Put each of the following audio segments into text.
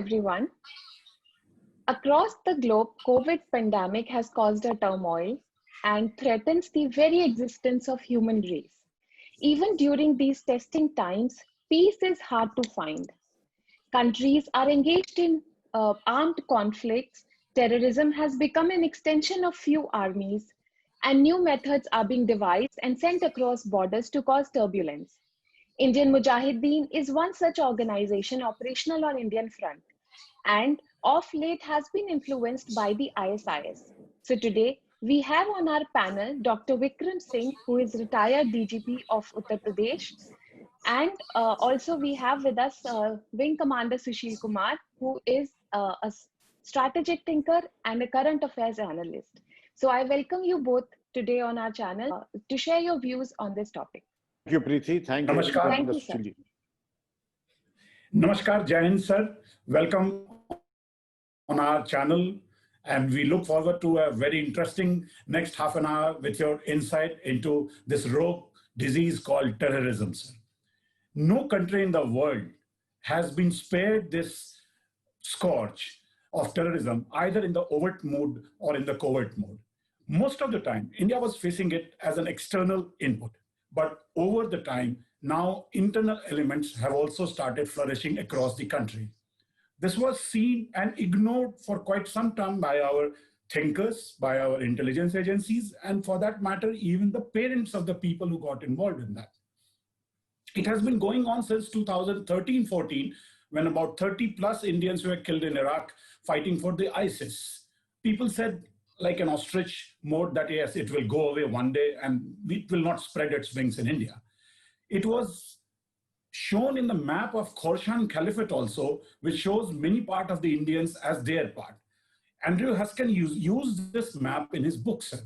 everyone. Across the globe, COVID pandemic has caused a turmoil and threatens the very existence of human race. Even during these testing times, peace is hard to find. Countries are engaged in armed conflicts. Terrorism has become an extension of few armies, and new methods are being devised and sent across borders to cause turbulence. Indian Mujahideen is one such organization operational on Indian front and of late has been influenced by the ISIS. So today we have on our panel Dr. Vikram Singh, who is retired DGP of Uttar Pradesh, and also we have with us Wing Commander Sushil Kumar, who is strategic thinker and a current affairs analyst. So I welcome you both today on our channel to share your views on this topic. Thank you, Preeti. Thank you. Namaskar. Thank you, sir. Namaskar, Jai Hind, sir. Welcome on our channel. And we look forward to a very interesting next half an hour with your insight into this rogue disease called terrorism, sir. No country in the world has been spared this scourge of terrorism, either in the overt mode or in the covert mode. Most of the time, India was facing it as an external input. But over the time, now internal elements have also started flourishing across the country. This was seen and ignored for quite some time by our thinkers, by our intelligence agencies, and for that matter, even the parents of the people who got involved in that. It has been going on since 2013-14, when about 30 plus Indians were killed in Iraq fighting for the ISIS. People said, like an ostrich mode, that yes, it will go away one day and it will not spread its wings in India. It was shown in the map of Khorasan Caliphate also, which shows many part of the Indians as their part. Andrew Huskin used this map in his book, sir.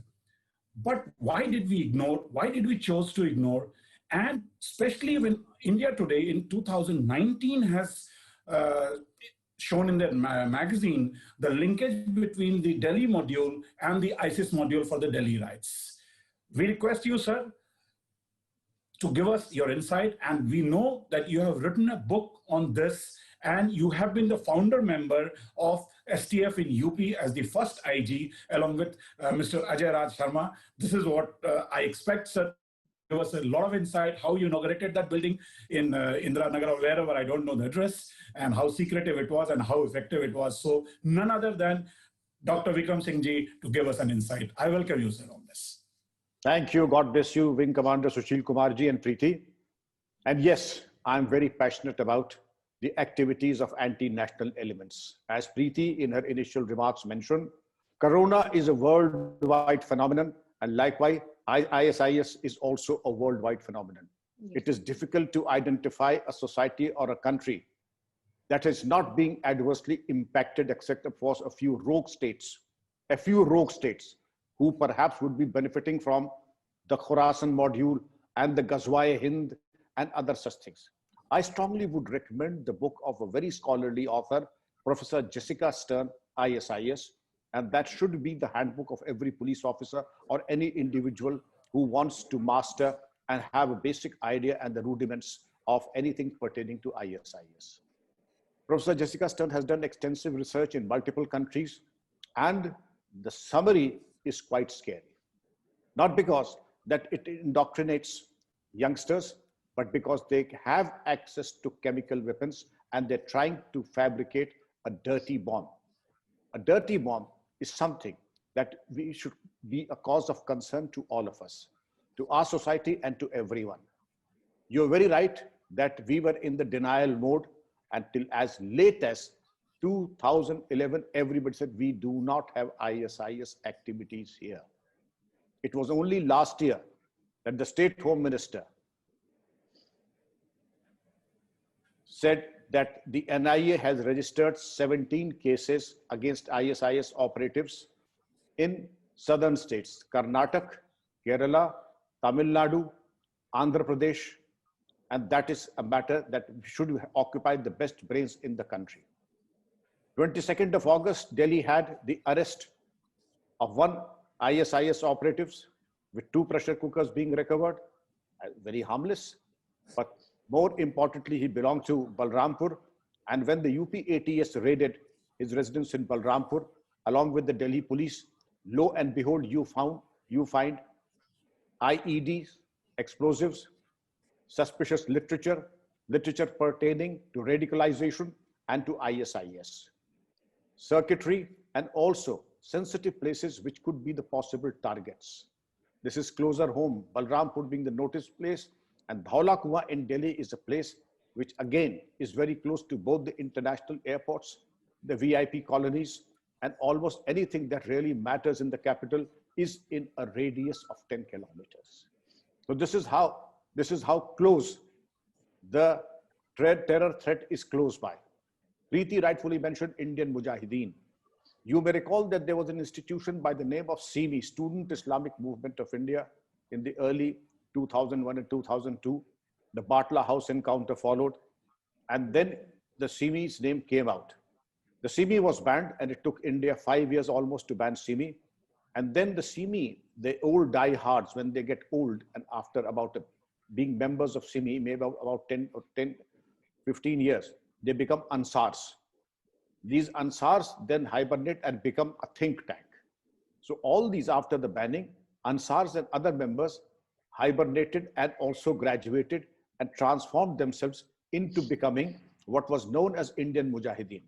But why did we ignore? Why did we choose to ignore? And especially when India today in 2019 has shown in their magazine the linkage between the Delhi module and the ISIS module for the Delhi riots. We request you, sir, to give us your insight, and we know that you have written a book on this and you have been the founder member of STF in UP as the first IG along with Mr. Ajay Raj Sharma. This is what I expect, sir. Give us a lot of insight how you inaugurated that building in Indira Nagar or wherever, I don't know the address, and how secretive it was and how effective it was. So none other than Dr. Vikram Singh ji to give us an insight. I welcome you, sir, on this. Thank you. God bless you, Wing Commander Sushil Kumar ji and Preeti. And yes, I'm very passionate about the activities of anti-national elements. As Preeti in her initial remarks mentioned, Corona is a worldwide phenomenon, and likewise, ISIS is also a worldwide phenomenon. Yes. It is difficult to identify a society or a country that is not being adversely impacted except of course a few rogue states who perhaps would be benefiting from the Khorasan module and the Ghazwa-e-Hind and other such things. I strongly would recommend the book of a very scholarly author, Professor Jessica Stern, ISIS, and that should be the handbook of every police officer or any individual who wants to master and have a basic idea and the rudiments of anything pertaining to ISIS. Professor Jessica Stern has done extensive research in multiple countries, and the summary is quite scary. Not because that it indoctrinates youngsters, but because they have access to chemical weapons and they're trying to fabricate a dirty bomb. A dirty bomb is something that we should be a cause of concern to all of us, to our society and to everyone. You're very right that we were in the denial mode until as late as 2011, everybody said we do not have ISIS activities here. It was only last year that the State Home Minister said that the NIA has registered 17 cases against ISIS operatives in southern states, Karnataka, Kerala, Tamil Nadu, Andhra Pradesh, and that is a matter that should occupy the best brains in the country. 22nd of August, Delhi had the arrest of one ISIS operatives with 2 pressure cookers being recovered, very harmless. But more importantly, he belonged to Balrampur. And when the UP ATS raided his residence in Balrampur, along with the Delhi police, lo and behold, you find IEDs, explosives, suspicious literature pertaining to radicalization and to ISIS, circuitry, and also sensitive places which could be the possible targets. This is closer home, Balrampur being the notice place, and Dhaula Kuan in Delhi is a place which again is very close to both the international airports, the VIP colonies, and almost anything that really matters in the capital is in a radius of 10 kilometers. So this is how close the terror threat is close by. Preeti rightfully mentioned Indian Mujahideen. You may recall that there was an institution by the name of SIMI, Student Islamic Movement of India, in the early 2001 and 2002. The Batla House encounter followed, and then the SIMI's name came out. The SIMI was banned, and it took India 5 years almost to ban SIMI. And then the SIMI, the old diehards, when they get old, and after about being members of SIMI, maybe about 15 years, they become Ansars. These Ansars then hibernate and become a think tank. So all these, after the banning, Ansars and other members hibernated and also graduated and transformed themselves into becoming what was known as Indian Mujahideen.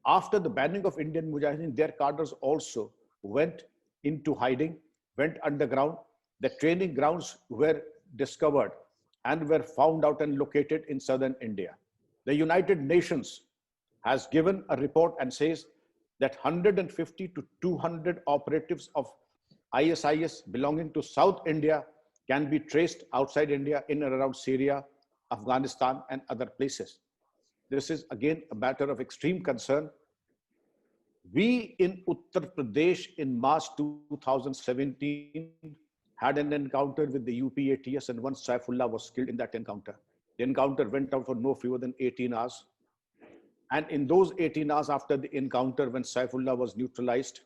After the banning of Indian Mujahideen, their cadres also went into hiding, went underground. The training grounds were discovered and were found out and located in southern India. The United Nations has given a report and says that 150 to 200 operatives of ISIS belonging to South India can be traced outside India in and around Syria, Afghanistan, and other places. This is again a matter of extreme concern. We in Uttar Pradesh in March 2017 had an encounter with the UP ATS, and one Saifullah was killed in that encounter. The encounter went on for no fewer than 18 hours. And in those 18 hours after the encounter, when Saifullah was neutralized,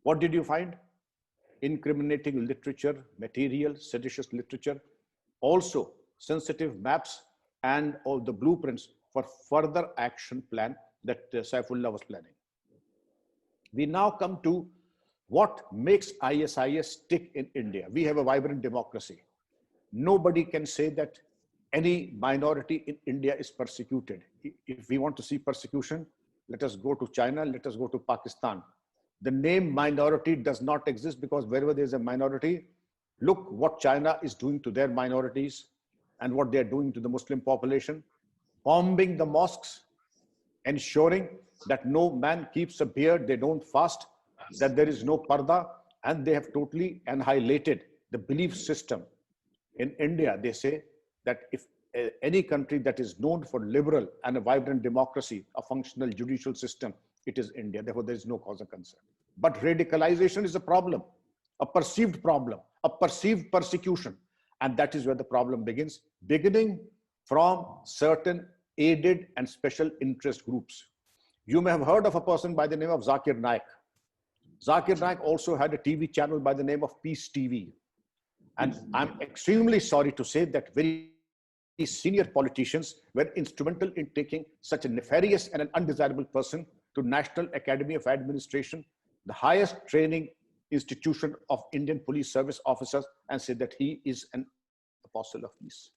what did you find? Incriminating literature, material, seditious literature, also sensitive maps and all the blueprints for further action plan that Saifullah was planning. We now come to what makes ISIS tick in India. We have a vibrant democracy. Nobody can say that any minority in India is persecuted. If we want to see persecution, let us go to China, let us go to Pakistan. The name minority does not exist, because wherever there's a minority, look what China is doing to their minorities and what they're doing to the Muslim population, bombing the mosques, ensuring that no man keeps a beard, they don't fast, that there is no parda, and they have totally annihilated the belief system. In India, they say that if any country that is known for liberal and a vibrant democracy, a functional judicial system, it is India. Therefore, there is no cause of concern. But radicalization is a problem, a perceived persecution. And that is where the problem begins, beginning from certain aided and special interest groups. You may have heard of a person by the name of Zakir Naik. Zakir Naik also had a TV channel by the name of Peace TV. And I'm extremely sorry to say that very senior politicians were instrumental in taking such a nefarious and an undesirable person to National Academy of Administration, the highest training institution of Indian police service officers, and said that he is an apostle of peace.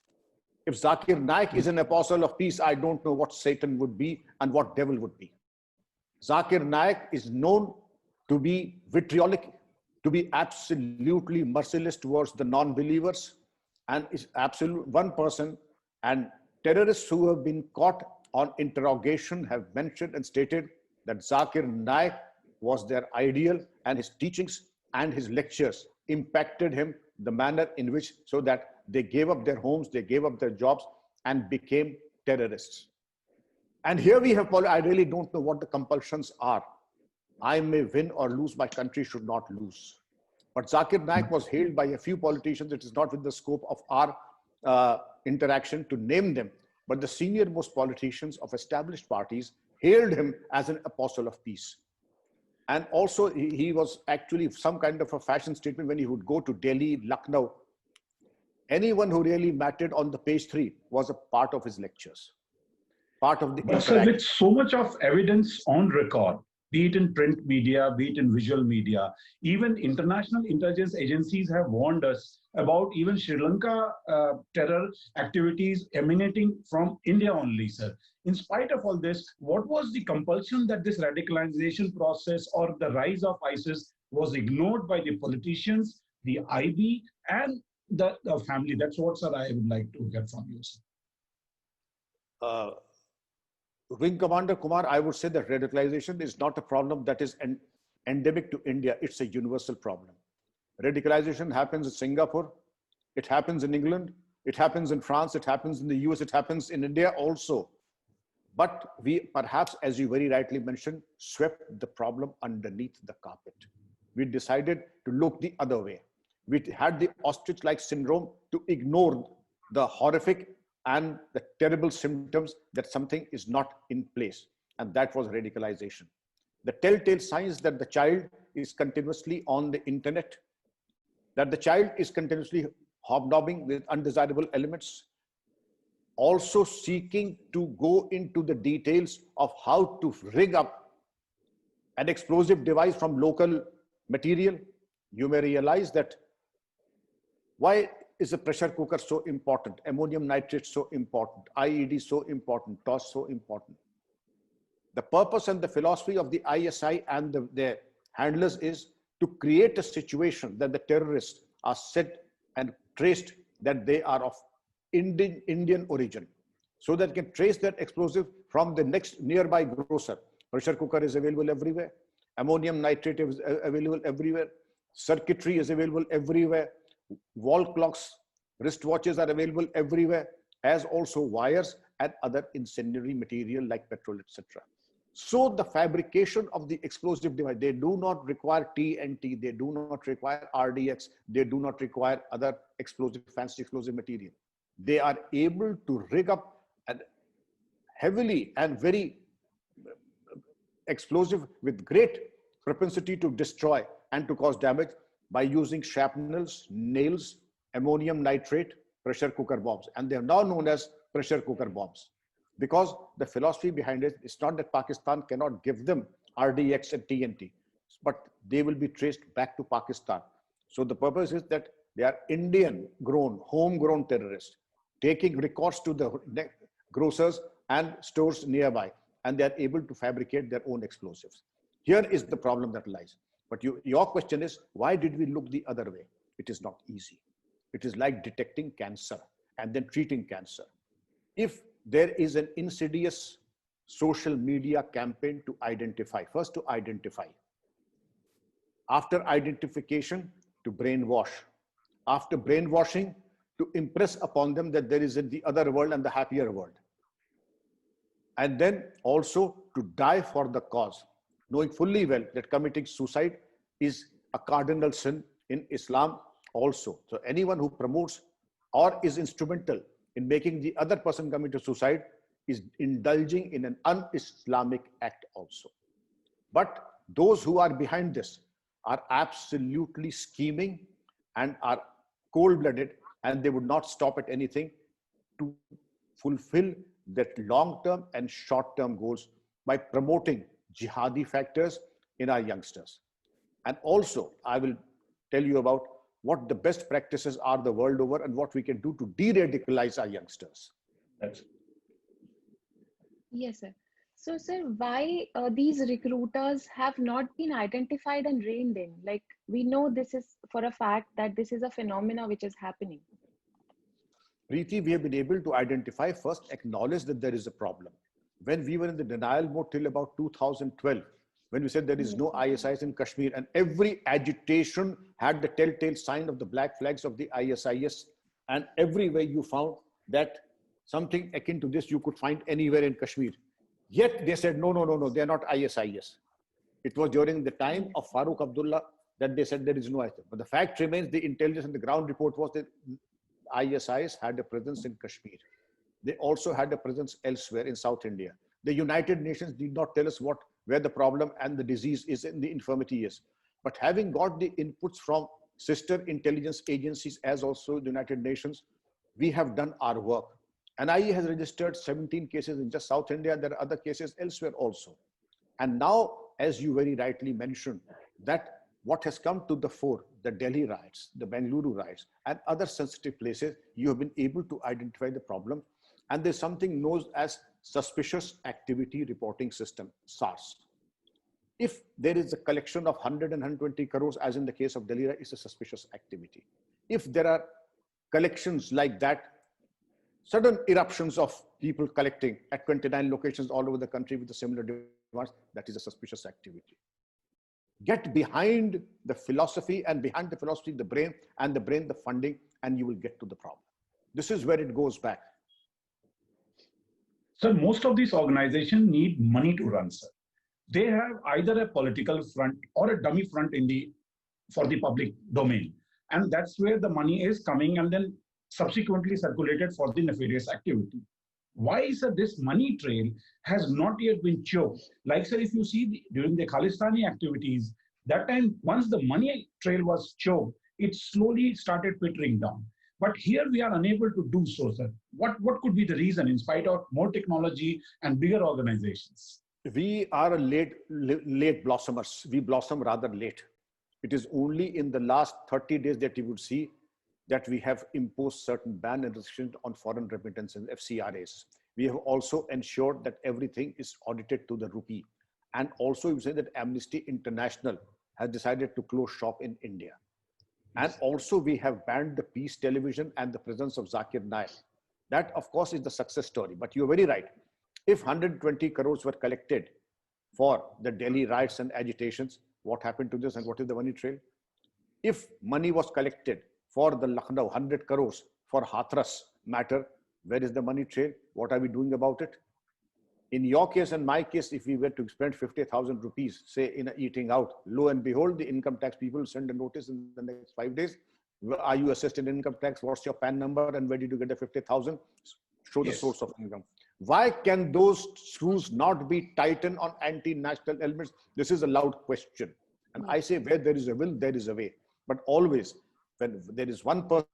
If Zakir Naik is an apostle of peace, I don't know what Satan would be and what devil would be. Zakir Naik is known to be vitriolic, to be absolutely merciless towards the non-believers, and is absolute one person. And terrorists who have been caught on interrogation have mentioned and stated that Zakir Naik was their ideal, and his teachings and his lectures impacted him the manner in which, so that they gave up their homes, they gave up their jobs and became terrorists. And here we have, I really don't know what the compulsions are. I may win or lose, my country should not lose. But Zakir Naik was hailed by a few politicians. It is not within the scope of our interaction to name them, but the senior most politicians of established parties hailed him as an apostle of peace. And also he was actually some kind of a fashion statement when he would go to Delhi, Lucknow. Anyone who really mattered on the page 3 was a part of his lectures. part of the But sir, interaction. with so much of evidence on record, be it in print media, be it in visual media, even international intelligence agencies have warned us about even Sri Lanka terror activities emanating from India only, sir. In spite of all this, what was the compulsion that this radicalization process or the rise of ISIS was ignored by the politicians, the IB, and the family? That's what, sir, I would like to hear from you, sir. Uh, Wing Commander Kumar, I would say that radicalization is not a problem that is endemic to India. It's a universal problem. Radicalization happens in Singapore. It happens in England. It happens in France. It happens in the US. It happens in India also. But we perhaps, as you very rightly mentioned, swept the problem underneath the carpet. We decided to look the other way. We had the ostrich-like syndrome to ignore the horrific and the terrible symptoms that something is not in place. And that was radicalization. The telltale signs that the child is continuously on the internet, that the child is continuously hobnobbing with undesirable elements, also seeking to go into the details of how to rig up an explosive device from local material. You may realize that why is a pressure cooker so important, ammonium nitrate so important, IED so important, TOS so important. The purpose and the philosophy of the ISI and their handlers is to create a situation that the terrorists are said and traced that they are of Indian origin, so that can trace that explosive from the next nearby grocer. Pressure cooker is available everywhere. Ammonium nitrate is available everywhere. Circuitry is available everywhere. Wall clocks, wristwatches are available everywhere, as also wires and other incendiary material like petrol, etc. So the fabrication of the explosive device, they do not require TNT, they do not require RDX, they do not require other explosive, fancy explosive material. They are able to rig up a heavily and very explosive with great propensity to destroy and to cause damage by using shrapnels, nails, ammonium nitrate, pressure cooker bombs. And they are now known as pressure cooker bombs. Because the philosophy behind it is not that Pakistan cannot give them RDX and TNT, but they will be traced back to Pakistan. So the purpose is that they are Indian-grown, homegrown terrorists, taking recourse to the grocers and stores nearby, and they are able to fabricate their own explosives. Here is the problem that lies. But your question is, why did we look the other way? It is not easy. It is like detecting cancer and then treating cancer. If there is an insidious social media campaign to identify, first to identify, after identification to brainwash, after brainwashing to impress upon them that there is the other world and the happier world, and then also to die for the cause, knowing fully well that committing suicide is a cardinal sin in Islam also. So anyone who promotes or is instrumental in making the other person commit suicide is indulging in an un-Islamic act also. But those who are behind this are absolutely scheming and are cold-blooded, and they would not stop at anything to fulfill that long-term and short-term goals by promoting jihadi factors in our youngsters. And also, I will tell you about what the best practices are the world over and what we can do to de-radicalize our youngsters. Yes, sir. So, sir, why these recruiters have not been identified and reined in? Like, we know this is for a fact that this is a phenomena which is happening. Preeti, we have been able to identify, first acknowledge that there is a problem. When we were in the denial mode till about 2012, when we said there is no ISIS in Kashmir, and every agitation had the telltale sign of the black flags of the ISIS, and everywhere you found that something akin to this you could find anywhere in Kashmir. Yet they said, no, they are not ISIS. It was during the time of Farooq Abdullah that they said there is no ISIS. But the fact remains, the intelligence and the ground report was that ISIS had a presence in Kashmir. They also had a presence elsewhere in South India. The United Nations did not tell us where the problem and the disease is and the infirmity is. But having got the inputs from sister intelligence agencies as also the United Nations, we have done our work. NIA has registered 17 cases in just South India. There are other cases elsewhere also. And now, as you very rightly mentioned, that what has come to the fore, the Delhi riots, the Bengaluru riots, and other sensitive places, you have been able to identify the problem. And there's something known as Suspicious Activity Reporting System, SARS. If there is a collection of 100 and 120 crores, as in the case of Delhi, it's a suspicious activity. If there are collections like that, sudden eruptions of people collecting at 29 locations all over the country with a similar demands, that is a suspicious activity. Get behind the philosophy, and behind the philosophy, the brain, and the brain, the funding, and you will get to the problem. This is where it goes back. So most of these organizations need money to run, sir. They have either a political front or a dummy front for the public domain. And that's where the money is coming and then subsequently circulated for the nefarious activity. Why, sir, this money trail has not yet been choked? Like, sir, if you see during the Khalistani activities, that time, once the money trail was choked, it slowly started petering down. But here we are unable to do so, sir. What could be the reason in spite of more technology and bigger organizations? We are late blossomers. We blossom rather late. It is only in the last 30 days that you would see that we have imposed certain ban and restrictions on foreign remittances, FCRAs. We have also ensured that everything is audited to the rupee. And also you say that Amnesty International has decided to close shop in India. And also we have banned the Peace Television and the presence of Zakir Naik. That of course is the success story, but you're very right. If 120 crores were collected for the Delhi riots and agitations, what happened to this and what is the money trail? If money was collected for the Lucknow 100 crores for Hathras matter, where is the money trail? What are we doing about it? In your case and my case, if we were to spend 50,000 rupees, say in a eating out, lo and behold, the income tax people send a notice in the next 5 days. Are you assessed in income tax? What's your PAN number? And where did you get the 50,000? Show the source of income. Why can those screws not be tightened on anti-national elements? This is a loud question. And I say where there is a will, there is a way. But always, when there is one person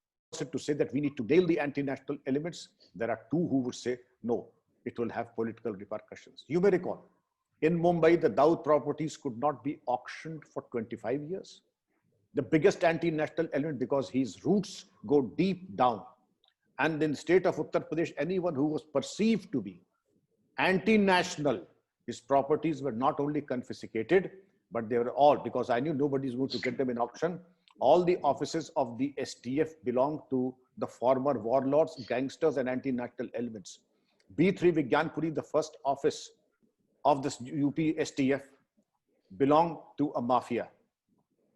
to say that we need to nail the anti-national elements, there are two who would say, no, it will have political repercussions. You may recall, in Mumbai, the Dawood properties could not be auctioned for 25 years. The biggest anti-national element, because his roots go deep down. And in the state of Uttar Pradesh, anyone who was perceived to be anti-national, his properties were not only confiscated, but they were all, because I knew nobody is going to get them in auction. All the offices of the STF belong to the former warlords, gangsters, and anti-national elements. B3 Vigyanpuri, the first office of this UP STF, belonged to a mafia.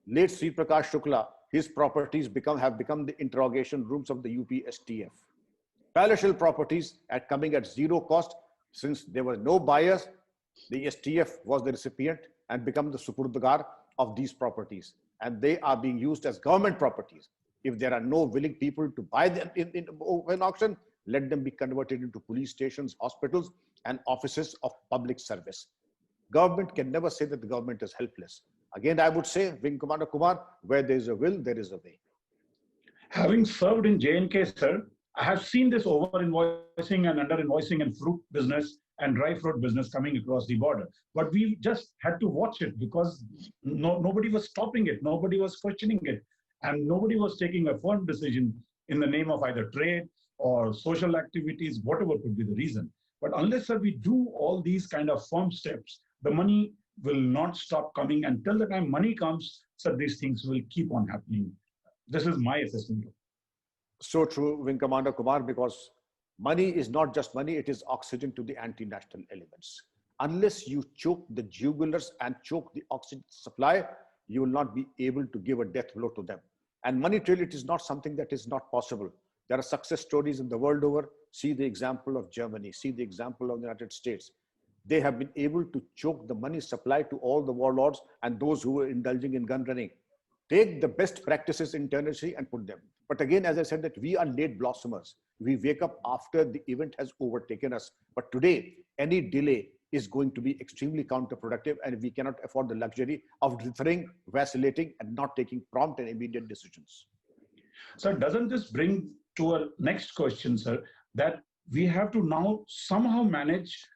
Late Sri Prakash Shukla, his properties have become the interrogation rooms of the UP STF. Palatial properties coming at zero cost, since there were no buyers, the STF was the recipient and become the supurdagar of these properties. And they are being used as government properties. If there are no willing people to buy them in open auction, let them be converted into police stations, hospitals, and offices of public service. Government can never say that the government is helpless. Again, I would say, Wing Commander Kumar, where there is a will, there is a way. Having served in J&K, sir, I have seen this over-invoicing and under-invoicing and fruit business and dry fruit business coming across the border. But we just had to watch it because nobody was stopping it, nobody was questioning it, and nobody was taking a firm decision in the name of either trade or social activities, whatever could be the reason. But unless, sir, we do all these kind of firm steps, the money will not stop coming. Until the time money comes, sir, these things will keep on happening. This is my assessment. So true, Wing Commander Kumar, because money is not just money, it is oxygen to the anti-national elements. Unless you choke the jugulars and choke the oxygen supply, you will not be able to give a death blow to them. And money trail, it is not something that is not possible. There are success stories in the world over. See the example of Germany, see the example of the United States. They have been able to choke the money supply to all the warlords and those who are indulging in gun running. Take the best practices internationally and put them. But again, as I said, that we are late blossomers. We wake up after the event has overtaken us. But today, any delay is going to be extremely counterproductive, and we cannot afford the luxury of dithering, vacillating, and not taking prompt and immediate decisions. So doesn't this bring to our next question, sir, that we have to now somehow manage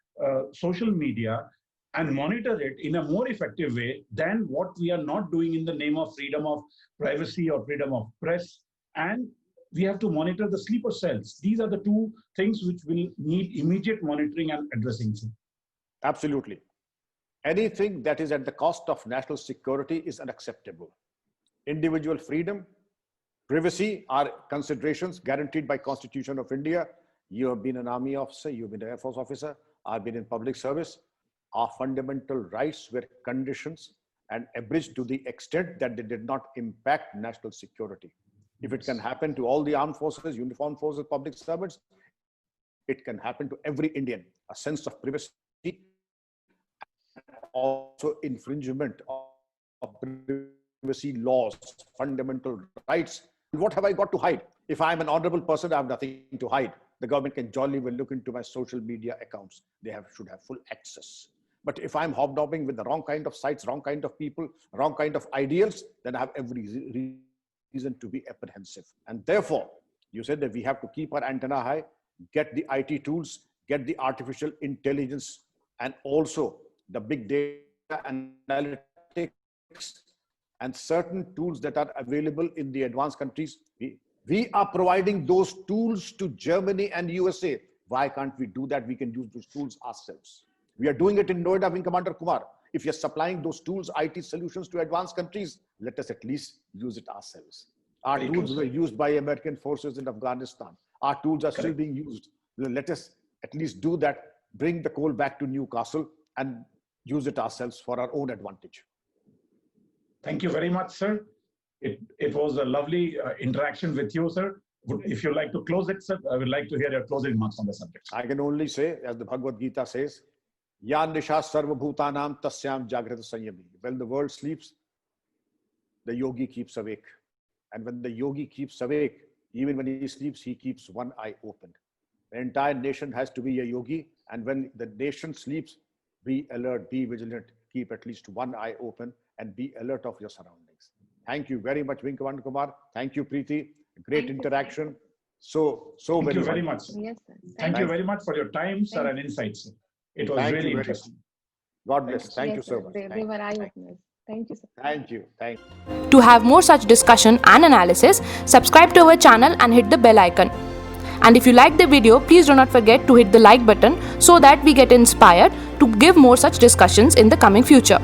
social media and monitor it in a more effective way than what we are not doing in the name of freedom of privacy or freedom of press. And we have to monitor the sleeper cells. These are the two things which will need immediate monitoring and addressing. Absolutely. Anything that is at the cost of national security is unacceptable. Individual freedom, privacy are considerations guaranteed by Constitution of India. You have been an army officer, you've been an Air Force officer, I've been in public service. Our fundamental rights were conditions and abridged to the extent that they did not impact national security. If it can happen to all the armed forces, uniformed forces, public servants, it can happen to every Indian. A sense of privacy, also infringement of privacy laws, fundamental rights. What have I got to hide? If I'm an honorable person, I have nothing to hide. The government can jolly well look into my social media accounts. They should have full access. But if I'm hobnobbing with the wrong kind of sites, wrong kind of people, wrong kind of ideals, then I have every reason to be apprehensive. And therefore, you said that we have to keep our antenna high, get the IT tools, get the artificial intelligence, and also the big data analytics and certain tools that are available in the advanced countries. We are providing those tools to Germany and USA. Why can't we do that? We can use those tools ourselves. We are doing it in Noida, Wing Commander Kumar. If you're supplying those tools, IT solutions to advanced countries, let us at least use it ourselves. Our tools were used by American forces in Afghanistan. Our tools are still being used. Let us at least do that, bring the coal back to Newcastle and use it ourselves for our own advantage. Thank you very much, sir. It was a lovely interaction with you, sir. If you'd like to close it, sir, I would like to hear your closing remarks on the subject. I can only say, as the Bhagavad Gita says, Ya nisha sarva bhutanam tasyam jagrata sanyami. When the world sleeps, the yogi keeps awake. And when the yogi keeps awake, even when he sleeps, he keeps one eye open. The entire nation has to be a yogi. And when the nation sleeps, be alert, be vigilant, keep at least one eye open and be alert of your surroundings. Thank you very much, Wing Commander Kumar. Thank you, Preeti. Great interaction. Thank you very much. Yes, sir. Thank you very much for your time, sir, and insights. It was really interesting. God bless. Thank you so much. They were eye-openers. Thank you, sir. Thank you. Thank you. To have more such discussion and analysis, subscribe to our channel and hit the bell icon. And if you like the video, please do not forget to hit the like button so that we get inspired to give more such discussions in the coming future.